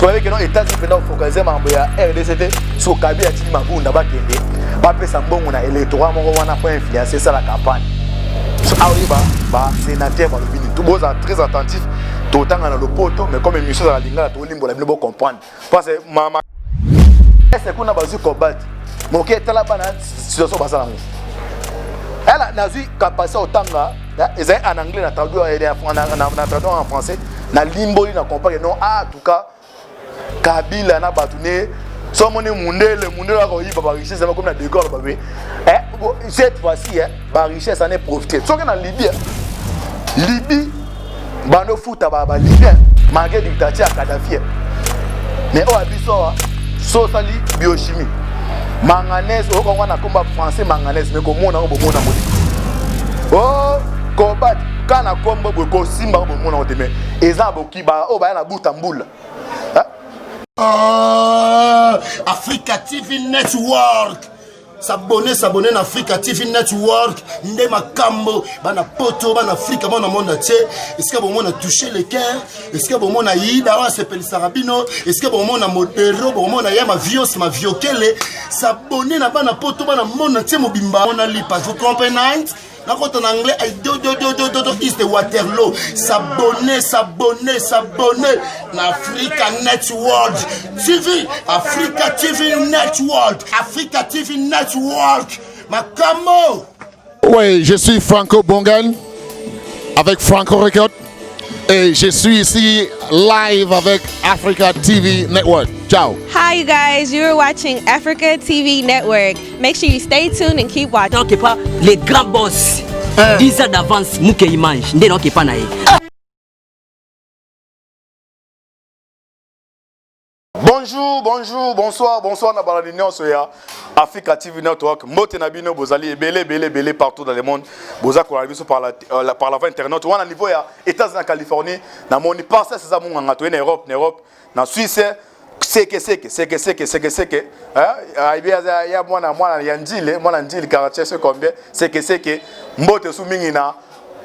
que non États-Unis pendant focaliser mamboya RDCT sur Kabila tini mabunda bakende ba pesa mbongo na électorat moko wana pour influencer ça la campagne so awiba ba sénateur ba lobini tout boza très attentif tout temps na lopoto mais comme émission za linga to limbo la bino comprendre parce que mama est-ce qu'on a bazu combattre mon qui est là bana situation basala ngo elle a vu capacité otanga ils en anglais na traduire en français na limboli na comprendre non en tout cas Kabila na batune somoni mundele ko yiba ba richesse comme na décor ba cette fois-ci ba richesse en est profité so que na Libye bano futa ba Libyen malgré dictature Kadhafi mais o abiso so sali biochimie manganèse o ko na komba français manganèse mais ko mona o bomona modi oh combat kana kombo ko simba o bomona o teme ezabo kiba o ba na butambula Africa TV Network. S'abonner na Africa TV Network. Nde makambo bana poto bana Africa bana monde entier. Est-ce que bon on a touché le cœur? Est-ce que bon on a ida on s'appelle Sarabino? Est-ce que bon on a modéro bon on a ya ma vios ma viokele? S'abonner na bana poto bana monde entier mobimba. On a li page vous comprenez? Na côté en anglais I do is the Waterloo. S'abonner na Africa Network TV, Africa TV Network, Africa TV Network. Makamo. Oui, je suis Franco Bongan avec Franco Record et je suis ici live avec Africa TV Network. Ciao. Hi you guys, you're watching Africa TV Network. Make sure you stay tuned and keep watching. Donc pas les grands boss 10 ans d'avance muke image ndé donc pas naé. Bonjour, bonsoir na baladinion soya Africa TV Network. Mbote na bino bozali belé partout dans le monde. Boza ko biso par la voie internet. Wana niveau ya États-Unis na Californie, na moni passe ça mu nganga to na Europe, na Suisse. Seke ya mwana ya njili karatese combien seke mbote su mingi na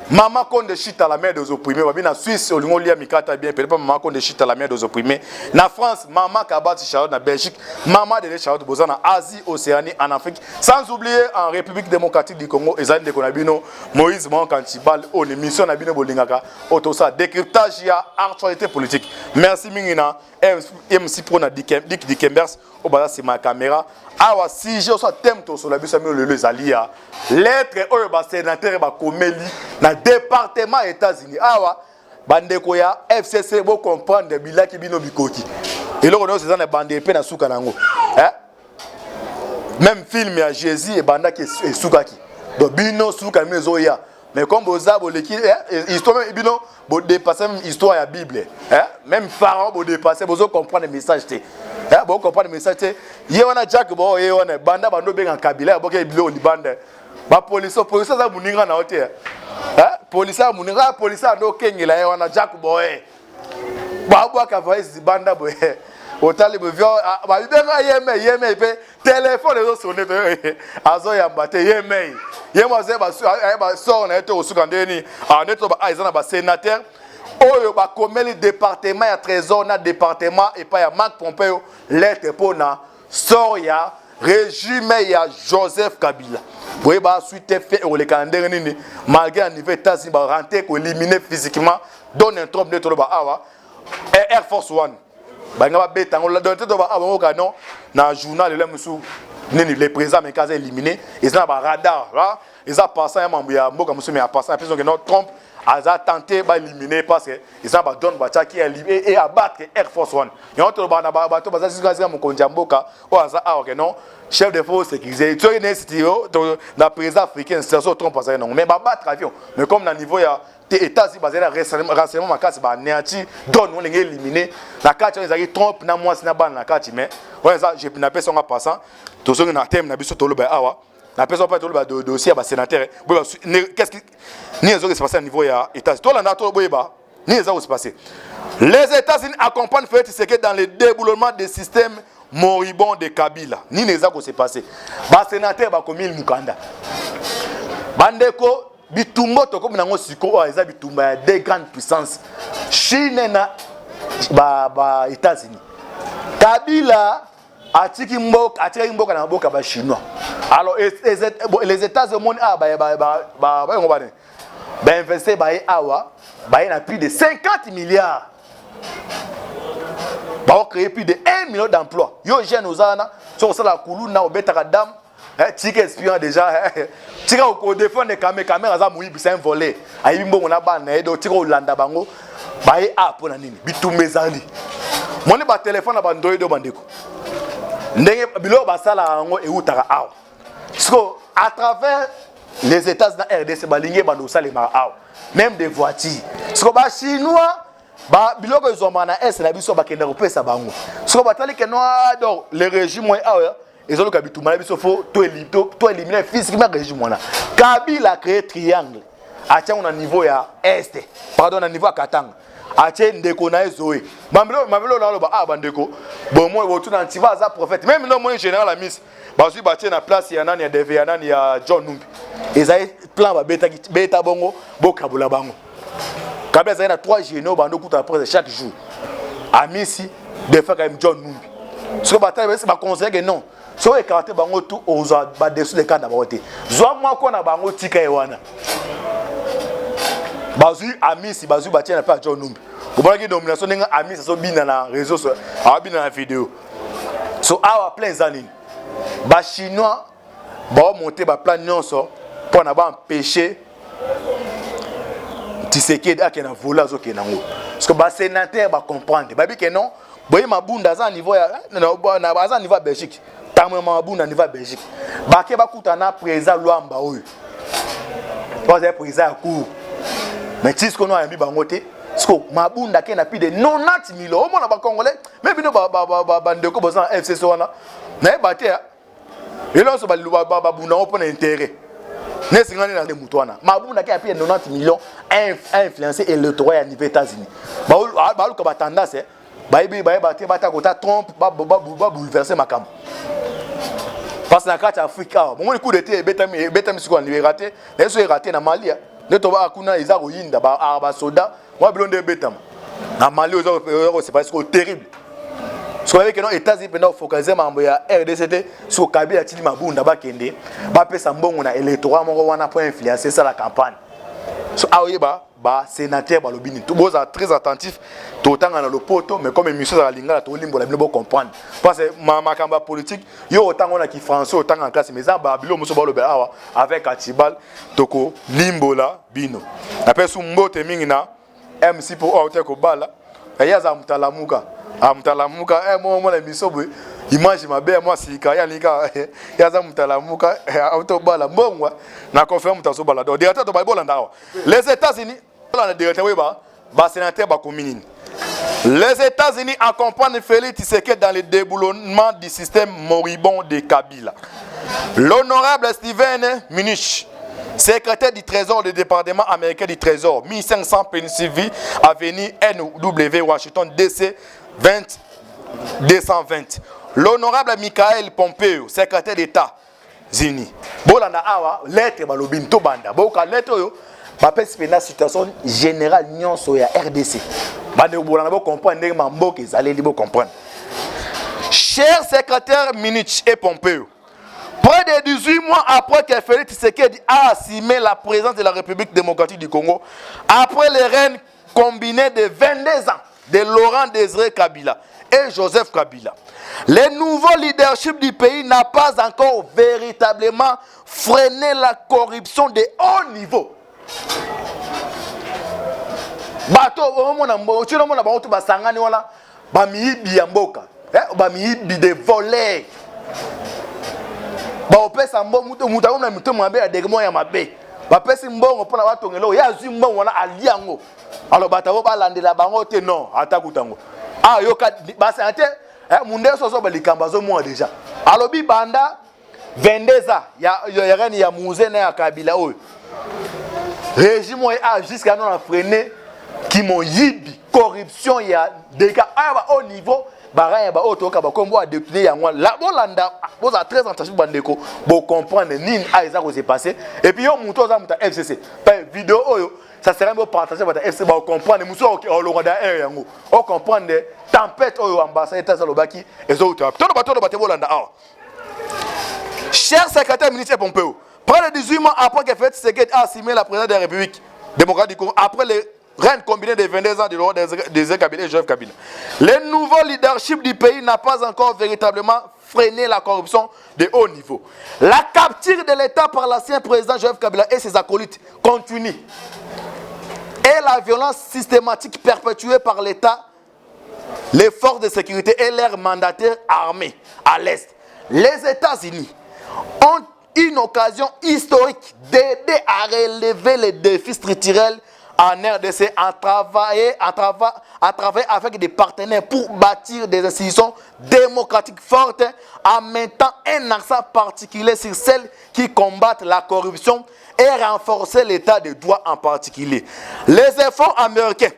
Maman Konde chita la mer des opprimés. Na Suisse, on lia mikata bien. Peut-être pas Maman Konde chita la mer des opprimés. Na France, Maman Kabati Charlotte na Belgique. Maman de Charlotte Bozan en Asie, Océanie, en Afrique. Sans oublier en République démocratique du Congo, Ezan de Konabino, Moïse Mon Kantibal, on émission Nabino Bolingaka, Otosa, décryptage ya actualité politique. Merci Mingina, MC Pro na Dick Dikembers, Obala c'est ma caméra. Awa si je soit thème to sur la bus le zalia lettre ba sénateur ba komeli na département États-Unis awa bandeko ya FCC bo comprendre bilaki bino bikoki et là on a ces bande pe na suka nango même film ya Jésus et banda ki sukaki do bino suka mezo ya mais comme boza boleki histoire bino bo dépasser même histoire ya Bible même pharaon bo dépasser bozo comprendre message té bon comprendre message té ye wana Jack bo ye wana banda bando benga Kabila boke bilo ni banda ba police za muninga na hotel police ando kengela ye wana Jack bo ba bo ka voice banda bo otali bo vio ba bibenga yeme pe téléphone zo sonné azo ya mbate yeme mo ze ba so na eto osuka ndeni neto ba aizana ba sénateur oyo ba komeli département ya trésor na département et pas ya Marc Pompeo lettre pona soya régime ya Joseph Kabila boye ba suite fait au le calendrier nini malgré un niveau États-Unis ba rentrer ko éliminer physiquement donne un trompe de to ba awa Air Force One ba nga ba betango la donne to ba awa ko non na journal le musu nini les présidents mais cas éliminé ils ont ba radar là ils ont passé un membre ya mboka musu mais a passé personne que non trompe a tenté d'éliminer parce que ils ont donné qui est libéré et abattre Air Force One. Ils ont tout bateau parce que mon konjamboka ou aza non chef de force sécurisé. Tu es studio la présidence africaine c'est ça trompe parce que non mais battre avion mais comme dans niveau ya États-Unis basé là récemment ma carte ba néati donne on les éliminer la carte ils ont trompe na moi na ban la carte mais ouais ça j'ai na personne en passant tout ce na thème na biso to lo ba awa la personne pas tout le dossier à sénateur qu'est-ce qui ni les autres se passer à niveau ya États-Unis toi là na to boyeba ni les autres se passer les États-Unis accompagnent Félix Tshisekedi dans le déboulonnement des systèmes moribonds de Kabila ni les autres se passer ba sénateur ba komi mukanda bandeko bitumbo to comme nango siko eza bitumba ya deux grandes puissances Chine na ba États-Unis. Kabila atiki mboka na mboka ba chinois. Alors les États-Unis investir awa na plus de 50 milliards. Ba créer plus de 1 million d'emplois. Yo jeune ozana sur la kuluna obetaka dam tika espion déjà tika ko défendre caméra za muibi c'est un volet. Ayi mbongo na bana edo tika olanda bango baye app na nini bitumezali. Moni ba téléphone na bandoy do bandeko. Ndenge bilo ba sala ngo eutaka awa. So à travers les États-Unis RDC balingi bando salema awa. Même des voitures. So ba chinois ba biloko ezoma na est na biso bakenda kopesa bango. So batali ke no donc le régime moi awa ezolo kabituma na biso fo to éliminer physiquement régime wana. Kabila a créé triangle. Atia on a niveau ya est. Pardon na niveau ya Katanga. Atie ndeko na ezoe. Mabelo na loba bandeko. Bon moi wotu na ntiva za prophète. Même non moi général la miss. Bazui batie na place ya nani ya Deve ya nani ya John Numbi. Ezai plan ba beta bongo bokabula bango. Kabla za na 3 généraux bando kuta après chaque jour. Amisi de faire comme John Numbi. Ce bataille c'est ba conseiller que non. So écarter bango tout aux ba dessous les cas d'aborder. Zo moi ko na bango tika ewana. Bazui amisi bazui batie na pas John Numbi. Vous qui domination n'enga amisi so bina na réseau so bina na vidéo. So awa plein zanin. Ba chinois ba monter ba plan nyonso pour na ba empêcher Tshisekedi akena vola zo kenango. Parce que ba sénateur ba comprendre. Ba bi que non, boye mabunda za niveau ya na baza niveau Belgique. Tamwe mabunda niveau Belgique. Ba ke ba kutana président Luamba oyo. Ba za président cour. Mais tisko no ayambi bango te. Sko mabunda ke na plus de 90 millions. Au moins ba congolais, mais bino ba ndeko boza FCC wana. Na ba te. Et là so ba bunda pour intérêt. Nesingani na mutwana. Mabunda ke a plus de 90 millions influencé électorat à niveau États-Unis. Ba ko ba tendance ba te ba ta kota Trump ba bouleverser makambo. Parce que na carte Afrique, bon le coup d'été betami siko ni raté, les so raté na Mali. Ne to ba kuna iza ko yinda ba soda, wa bilonde betam. Na Mali c'est parce que terrible. So avec nos États-Unis pendant focaliser mambo ya RDC sur Kabila tili mabunda ba kende, ba pesa mbongo na électorat moko wana pour influencer ça la campagne. So aoyeba ba sénateur ba lobini tout boza très attentif to tanga na lopoto mais comme émission za lingala to limbo la bino comprendre parce que makamba politique yo otanga na ki français otanga en classe mais za ba bilo muso ba lobe awa avec Atibal toko limbo la bino après sou mbote mingi na MC pour ote ko bala ya za mutalamuka amutalamuka mo la misobo image mabe moi sika ya lika ya za mutalamuka auto bala mbongwa na confirme mutaso bala do directeur to Bible ndawa les États-Unis la directeur ba sénateur ba commune. Les États-Unis accompagnent Félix Tshisekedi dans le déboulonnement du système moribond de Kabila. L'honorable Steven Mnuchin, secrétaire du Trésor du département américain du Trésor, 1500 Pennsylvanie Avenue NW Washington DC 220. L'honorable Michael Pompeo, secrétaire d'État Unis. Bolanda awa lettre balobin to banda. Boka lettre yo ba pesi na situation générale nyonso ya RDC. Bande bolanda bo comprendre ndenge mamboke ezaleli bo comprendre. Cher secrétaire Mnuchin et Pompeo, près de 18 mois après que Félix Tshisekedi a assumé la présidence de la République démocratique du Congo, après les règnes combinés de 22 ans de Laurent Désiré Kabila et Joseph Kabila, le nouveau leadership du pays n'a pas encore véritablement freiné la corruption de haut niveau. Bato omona mbochino mona bato basangani wana bamiibi ya mboka bamiibi de voleurs ba opesa mbongo mutu una mutu mabe ya degmo ya mabe ba pesi mbongo pona batongelo ya zwi mbongo wana aliango alors batabo balandela bango te non atakutango yoka basante mundeso so balikamba zo mo déjà alobi banda 22 ans ya reni ya muzena ya Kabila oyo régime a jusqu'à non freiner qui m'ont yibi corruption ya dégâts au niveau baraya ba otoka ba kombo a détourner yango la bolanda boza très attentif bandeko bo comprendre nini aiza ko se passer et puis yo muto za muta FCC pa vidéo oyo ça serait mieux partager votre FC ba comprendre muso au loro da air yango on comprendre tempête au ambassade ta salobaki ezo uta to ba te bolanda ah cher secrétaire ministre Pompeo près de 18 mois après que Félix Tshisekedi a assimilé la présidence de la République démocratique du Congo après les règne combiné de 22 ans de l'ordre des Kabila et Joseph Kabila. Le nouveau leadership du pays n'a pas encore véritablement freiné la corruption de haut niveau. La capture de l'État par l'ancien président Joseph Kabila et ses acolytes continue. Et la violence systématique perpétuée par l'État, les forces de sécurité et leurs mandataires armés à l'Est. Les États-Unis ont une occasion historique d'aider à relever les défis structurels en RDC, à travailler avec des partenaires pour bâtir des institutions démocratiques fortes, en mettant un accent particulier sur celles qui combattent la corruption et renforcer l'état de droit en particulier. Les efforts américains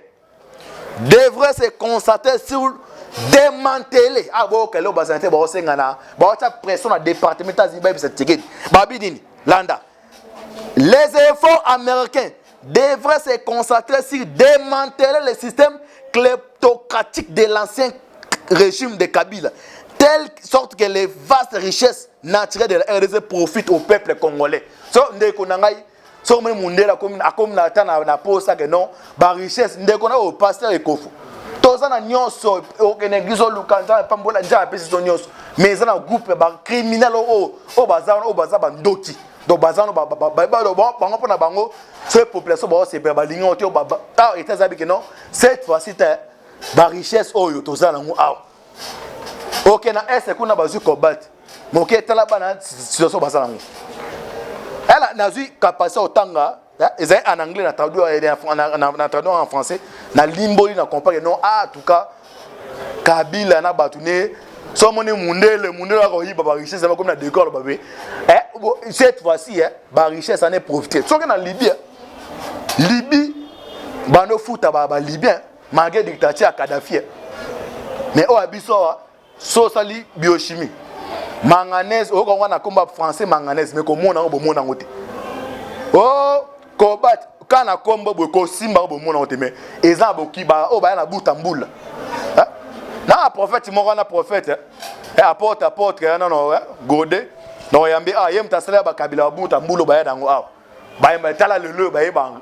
devraient se concentrer sur démanteler les efforts américains devrait se concentrer sur démanteler le système kleptocratique de l'ancien régime de Kabila, telle sorte que les vastes richesses naturelles de la RDC profitent au peuple congolais. So ndeko nangai so me mundela comme na tana na posa que non ba richesse ndeko na au pasteur ekofu tozana nyonso okene gizo lukanja pambola nja pesi so nyonso mais za na groupe ba criminel o baza bandoti donc bazano bango pona bango cette population ba se ba lingo te ba ta etazabi que non cette fois-ci ba richesse oyo tozana ngo aw OK na est kuna bazu combat moké tala bana situation bazana ngo elle n'a eu capacité otanga ils en anglais na traduit na traduit en français na limboli na comprendre non en tout cas Kabila na batune so moni mundele ko yiba ba richesse comme na décor babé cette fois-ci ba richesse en est profité so que na Libye bano futa ba libyen malgré dictature à Kadhafi mais o abiso so sali biochimie manganèse o ko na combat français manganèse mais ko mona bo mona ngote oh combat kana kombo bo ko simba bo mona ngote mais eza boki ba o ba na butambula na prophète moko na prophète apporte non godé non yambi yem tasala ba Kabila butambula ba ya dango awa ba tala le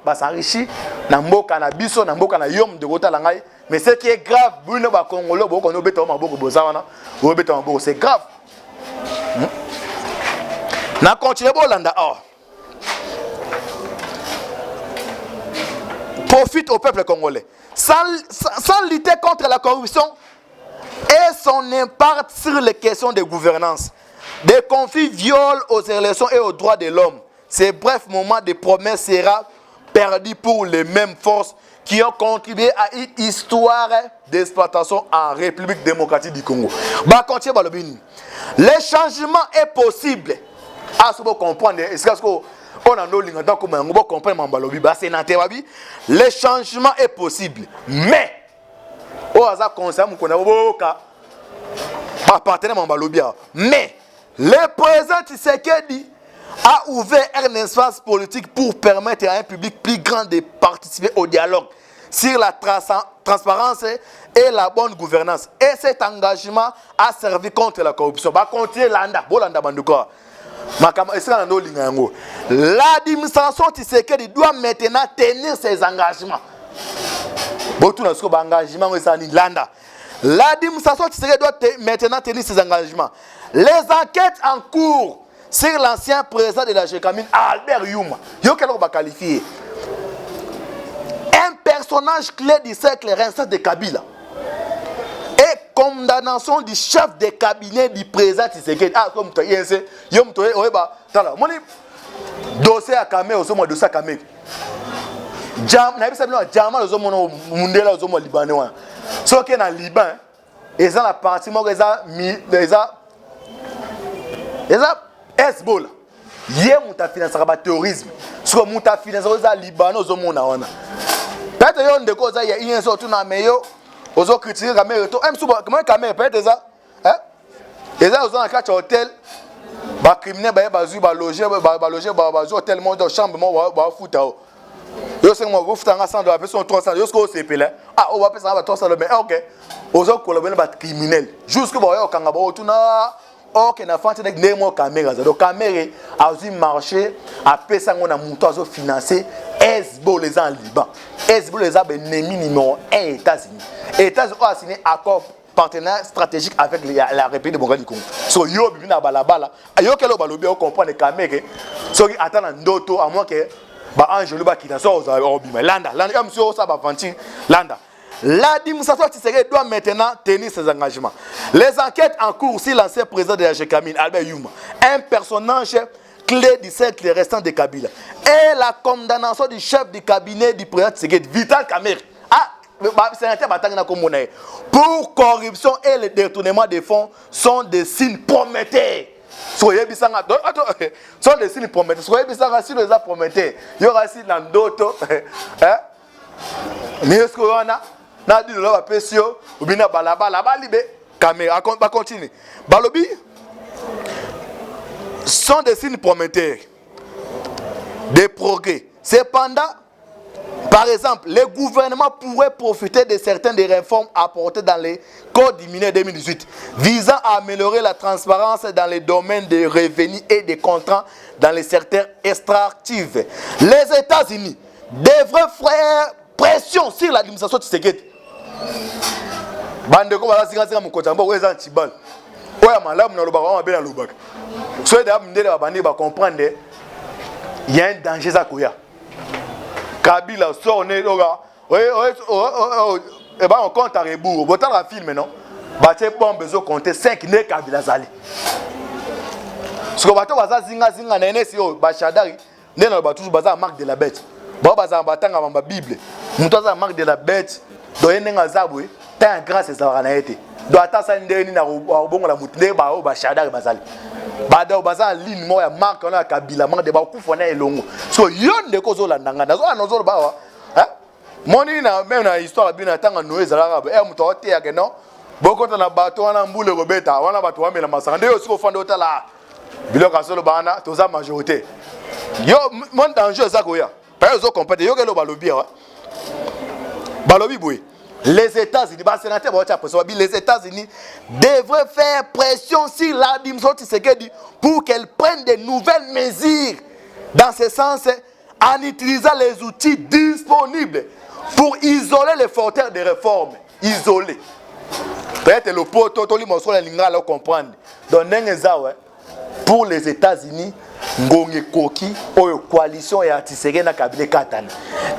ba s'enrichir na mboka na biso na mboka na yom de kotala ngai mais ce qui est grave buno ba congolais bo ko no beta maboko bozawana o beta maboko c'est grave na continuer bolanda profite au peuple congolais sans lutter contre la corruption et son impact sur les questions de gouvernance. Des conflits violent aux élections et aux droits de l'homme. Ce bref moment de promesse sera perdu pour les mêmes forces qui ont contribué à une histoire d'exploitation en République démocratique du Congo. Le changement est possible. À ce que vous comprenez, est-ce que on a nos lignes dans comment on va comprendre Mambalobi, c'est Nantewabi. Le changement est possible, mais au hasard concernant mon connaît partenaire Mambalobi. Mais le président Tshisekedi a ouvert un espace politique pour permettre à un public plus grand de participer au dialogue sur la transparence et la bonne gouvernance. Et cet engagement a servi contre la corruption. Continuer Bolanda Banduko. L'administration Tshisekedi doit maintenant tenir ses engagements. L'administration Tshisekedi doit maintenant tenir ses engagements. Les enquêtes en cours sur l'ancien président de la Gécamine, Albert Youma, un personnage clé du cercle Renaissance de Kabila, et condamnation du chef de cabinet du président Tshisekedi. Comme tu as dit, dossier à Kamé, dossier à Kamé. Jamal ozomono mundela ozomo libanais so que na Liban ils ont la partie mo eza Hezbollah yé muta financer ba terrorisme so muta financer oza Libanais ozomona wana peut-être yo ndeko za ya yen so tuna meyo ozo critiquer Kamé to même so comment Kamé peut-être ça eza ozo na quatre hôtel ba criminel ba loger ba hôtel mo de chambre mo ba futa Yo c'est moi vous faites 100 dollars personne 300 yo ce que c'est pelé ah on va payer ça 300 mais OK aux autres collaborer ba criminel jusque ba yo kanga ba otuna OK na fante nek nemo caméra za donc caméra a aussi marché a pesa ngona monto azo financer Hezbollah les en Liban Hezbollah les a ennemi numéro 1 États-Unis États-Unis ont signé accord partenaire stratégique avec la République démocratique du Congo. So yo bibina balabala ayo kelo balobi o comprendre caméra so attend ndoto à moins que ba Angelo ba kita so za obima landa comme si ça ba vanti landa Ladim Sassou Tshisekedi doit maintenant tenir ses engagements. Les enquêtes en cours sur l'ancien président de la GECAMIN Albert Youma, un personnage clé du cercle restant de Kabila, et la condamnation du chef du cabinet du président Tshisekedi Vital Kamerhe pour corruption et le détournement des fonds sont des signes prometteurs. Sont des signes prometteurs. Soyez bizarre si les a prometteurs. Il y aura aussi dans d'autres. Mais est-ce qu'on a dit le loi pesio ou bien balaba libé caméra va continuer. Balobi sont des signes prometteurs. Des progrès. Cependant, par exemple, le gouvernement pourrait profiter de certaines des réformes apportées dans les codes du minier 2018 visant à améliorer la transparence dans les domaines des revenus et des contrats dans les secteurs extractifs. Les États-Unis devraient faire pression sur l'administration de Tshisekedi. Bandeko bala singa mukotambo weza ntibal. Oya malamu na lobaka on abela lobaka. So da mndele babandi ba comprendre il y a un danger za koya. Kabila sort né oga. Et ben on compte à rebours. Botan la film non. Baté bombe bezo compter 5 né Kabila zali. Ce que bato baza zinga na NSI o bachadari né na batu baza marque de la bête. Ba baza batanga ba Bible. Muto za marque de la bête. Do yenga zabwe tant grâce ça na été. Do atasa ndeni na bongo la mutinde ba o bachadari bazali. Bada baza ligne mo ya marque on a Kabila marque de ba kufona elongo. So yonde ko zo la ndanga nazo anozo ba wa. Moni na même na histoire bina tanga Noé zalaka ba muto ote ya keno. Boko na bato wana mbule robeta wana bato wa mela masanga ndeyo siko fanda otala. Biloko solo bana toza majorité. Yo mon danger ça koya. Pas yo compété yo kelo balobi wa. Balobi boy. Les États-Unis, les États-Unis devraient faire pression sur l'administration Tshisekedi pour qu'elle prenne de nouvelles mesures dans ce sens en utilisant les outils disponibles pour isoler les fauteurs de réformes. Isoler. Peut-être le poto, tout le monde va comprendre. Donc, pour les États-Unis, Ngonge Koki, ou coalition et Tshisekedi na cabinet Katana.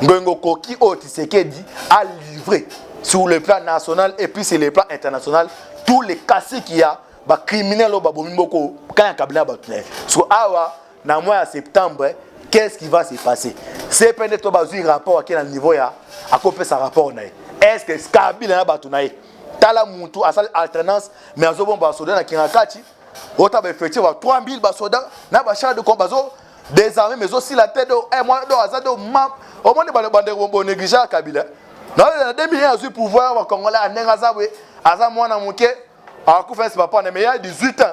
Ngonge Koki ou Tshisekedi a livré sur le plan national et puis sur le plan international tous les cassés qu'il y a, bah criminels au Babomimboko, quand il y a un cabinet battu. Sur Awa, dans le mois de septembre, qu'est-ce qui va se passer? C'est peut-être un rapport à quel niveau il y a, à quoi ça rapport? Est-ce que ce Kabila a battu? Tala Moutou, à cette alternance, mais à Zobon Basoda, na Kirakati, autant effectivement 3000 Basoda, na Bachar de Kombazo, des armées, mais aussi la tête de moi, de Azado, au moins de Bande négligeant Kabila. Non, il y a 2 millions de pouvoir au Congolais, à Nengazawe, à Zamouana Mouké, à Koufens Papa, mais il y a 18 ans.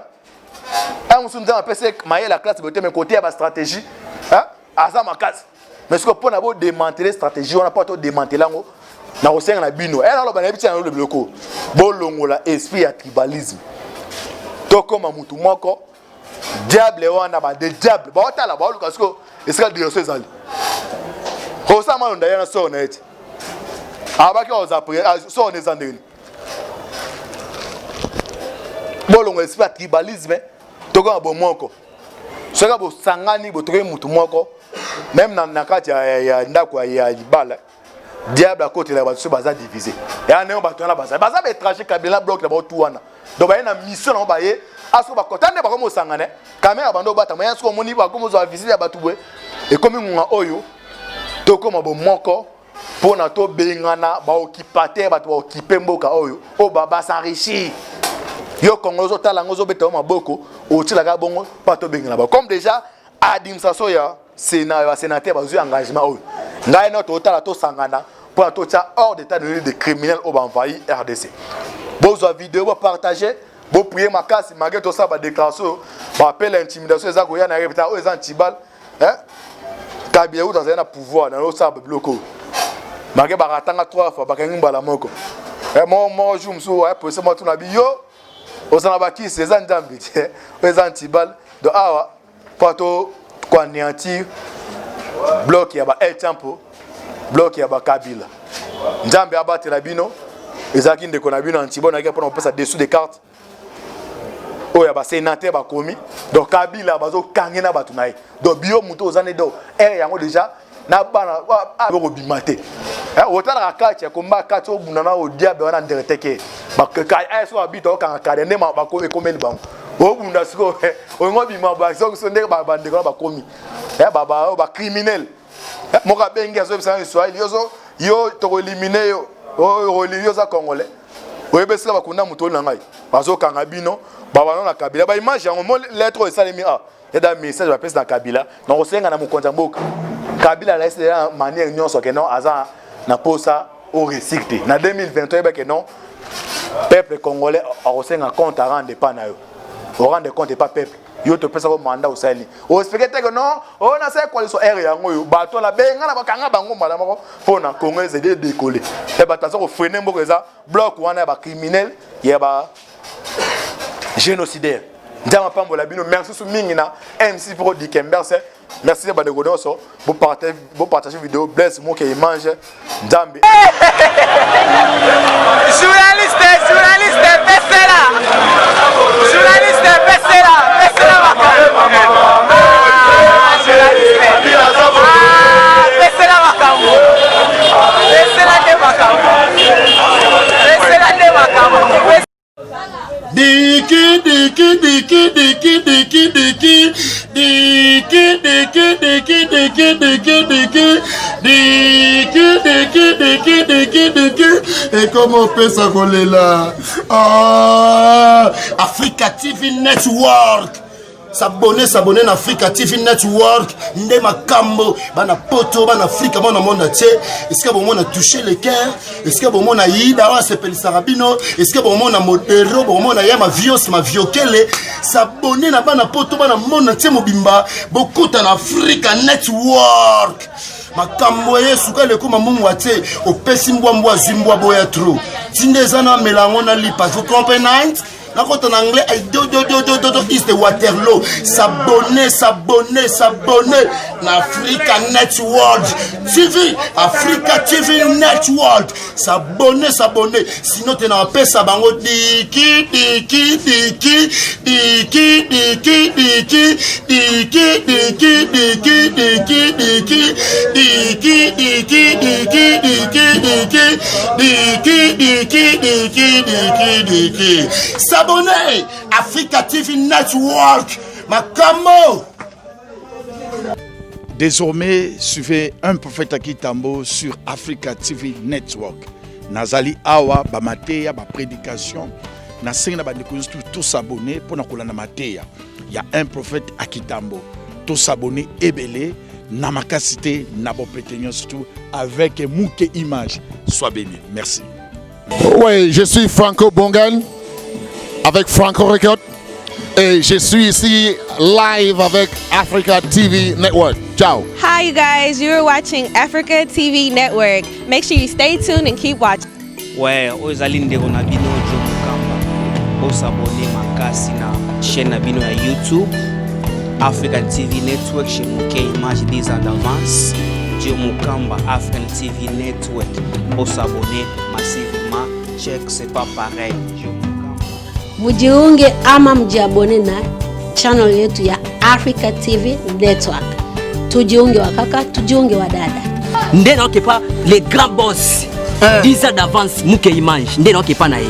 Un monsieur nous a appelé la classe de mes côtés à la stratégie, à Zamakas. Mais ce qu'on peut démanteler la stratégie, on n'a pas tout démantelé. Na osenga na bino ela loba na biti na le bloko bolongola esprit ya tribalisme to koma mutu moko diable wana ba de diable ba otala ba luka siko esika direction ezali ko sa malo ndaya na so na eti abaki oza pre so on ezandeni bolongo esprit ya tribalisme to koma bo moko soka bo sangani bo toke mutu moko même na kati ya ndako ya libala diable à côté là baso baza divisé et en néo bato na baza étranger Kabila bloc là tout wana donc ba na mission na baye aso ba kotane ba komo sangane kamera bando bata moya so moni ba komo zo visiter ya bato bwe et comme nga oyo to koma bo moko pour na to bengana ba occupate bato ba occuper mboka oyo o baba s'enrichir yo kongo zo tala ngozo beta maboko o tila ka bongo pa to bengana ba comme déjà administration ya sénateur ba zo engagement oyo ngai no to tala to sangana pour tout ça hors d'état de des criminels au envahi RDC. Vos vidéos vous partagez, vous priez ma casse, malgré tout ça, ma déclaration, ma appel à l'intimidation, les agoyens n'arrivent pas aux antibal, hein? Kabila dans un pouvoir dans l'autre sable bloco. Malgré baratanga 3 fois bakangi mbala moko. Moi jour mso ouais pour ça moi tout na bio. Osana baki c'est nzambi. Les antibal de awa pato kwa nianti bloc ya ba El Tempo bloc ya ba Kabila. Nzambi abatela bino ezaki ndeko na bino antibona ki pour on passe dessous des cartes. Oya ba sénateur ba komi donc Kabila bazo kangena batu nayi. Donc bio muto ozane do yango déjà na bana abo bimate otala kakati komba kati obunana odiabe wana ndereteke bakaka eso abito kanga kadende ma bakome komeni bango obunda siko ongo bima ba so ndeka ba bandeko ba komi baba ba criminel moka bengi azo bisa Swahili yo to éliminer yo religieux za congolais oyebesika bakunda muto na ngai bazo kanga bino baba na Kabila ba image yango mo lettre esalemi et dans message ba pesa na Kabila na osenga na mukonza mboka Kabila la c'est la manière nyonso que non aza na posa au recycler na 2023 ba que non peuple congolais a osenga compte à rendre pas na yo au rendre compte pas peuple yo te pesa ko mandat au sali o expecter que non on a ça coalition R yango yo bato la benga na bakanga bango mbala moko pona congolais de décoller et ba taso ko freiner mboko eza bloc wana ba criminel ya ba génocidaire ndama pambola bino merci sou mingi na MC Pro Dikemberse. Merci de vous partager vidéo. Bless moi qui mange Ndambi. Journaliste, baissez-la. Journaliste, baissez-la. Baissez-la, et comment on peut s'envoler là? Africa TV Network. S'abonner na Africa TV Network. Nde makambo bana poto bana Africa bana monde entier. Est-ce que bon on a touché le cœur? Est-ce que bon on a ida wa s'appelle Sarabino? Est-ce que bon on a modéro bon on a ya ma vios ma viokele? S'abonner na bana poto bana monde entier mobimba. Beaucoup en Africa Network. Makambo yesuka le kuma mungu ate opesi mbwa zimbwa boya trou. Tinde zana melango na lipa. Vous comprenez? En anglais, is the Waterloo. S'abonner. Africa Network TV. Africa TV Network. S'abonner. Sinon, tu n'as pas ça. Bango diki. S'abonner Africa TV Network. Makamo. Désormais, suivez un prophète Akitambo sur Africa TV Network. Nazali awa ba mateya ba prédication. Na senga ba ndikuzu tous s'abonner pour na kolana mateya. Il y a un prophète Akitambo. Tous s'abonner ebele na makasité na bo pétenyon surtout avec Mouké Image. Sois béni. Merci. Oui, je suis Franco Bongan avec Franco Record et je suis ici live avec Africa TV Network. Ciao. Hi, you guys. You're watching Africa TV Network. Make sure you stay tuned and keep watching. Ouais, ozali ndeko na bino jo mukamba. Osabone makasi na chaîne na bino ya YouTube African TV Network chez Mouké Image des en avance. Jo mukamba African TV Network. Osabone massivement. Check, c'est pas pareil. Mujiunge ama mjiabone na channel yetu ya Africa TV Network. Tujiunge wa kaka, tujiunge wa dada. Ndena okepa les grands boss. 10 ans d'avance Mouké Image. Ndena okepa na ye.